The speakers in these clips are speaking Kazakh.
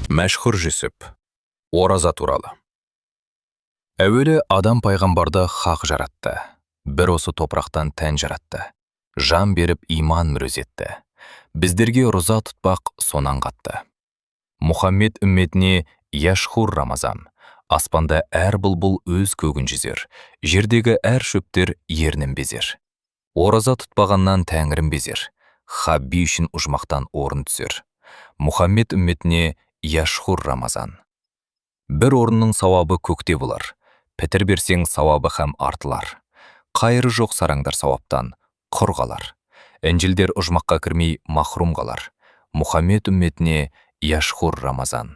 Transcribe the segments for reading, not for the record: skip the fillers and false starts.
Мәшһүр жүсіп ораза туралы. Әуелі адам пайғамбарды хақ жаратты, бір осы топырақтан тән жаратты, жан беріп иман мүріз етті, біздерге роза тұтпақ сонан қатты. Мұхаммед үмметіне яшхур Рамазан, аспанда әр бұлбұл өз көгін жүзер, жердегі әр шөптер ернін безер. Ораза тұтпағаннан тәңірім безер, хабби үшін ұжмақтан орын түсер. Мұхаммед үмметіне яшхур Рамазан. Бір орынның сауабы көкте болар, пітір берсең сауабы һәм артылар. Қайыры жоқ сараңдар сауаптан, құр қалар. Інжілдер ұжмаққа кірмей махрум қалар. Мұхаммед үмметіне яшхур Рамазан.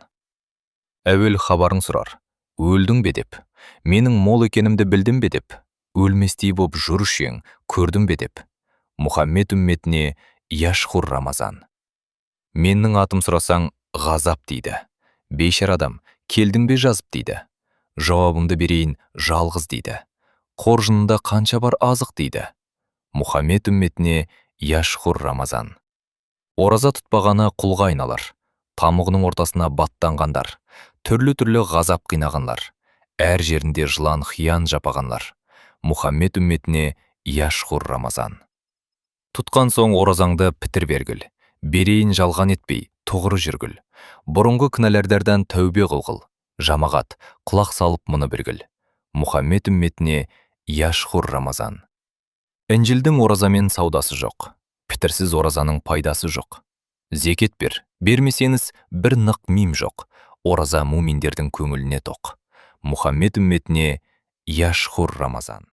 Әуел хабарын сұрар, өлдің бе деп, менің мол екенімді білдің бе деп, өлместей боп жүрушең, көрдің бе деп. Мұхаммед үмметіне яшхур Рамазан. Менің атым сұрасаң, ғазап дейді. Бейшар адам, келдің бе жазып дейді. Жауабымды берейін, жалғыз дейді. Қоржынында қанша бар азық дейді. Мұхаммед үмметіне яшхур Рамазан. Ораза тұтпағаны құлға айналар. Тамұғының ортасына баттанғандар. Түрлі-түрлі ғазап қинағанлар. Әр жерінде жылан хиян жапағанлар. Мұхаммед үмметіне яшхур Рамазан. Тұтқан соң оразаңды пітір бергіл. Берейін жалған етпей, тұғыры жүргіл. Бұрынғы кінәләрдерден тәубе қылғыл. Жамағат, құлақ салып мұны біргіл. Мұхаммед үмметіне яшхур Рамазан. Інжілдің оразамен саудасы жоқ. Пітірсіз оразаның пайдасы жоқ. Зекет бер, бермесеңіз бір нық мим жоқ. Ораза муминдердің көңіліне тоқ. Мұхаммед үмметіне яшхур Рамазан.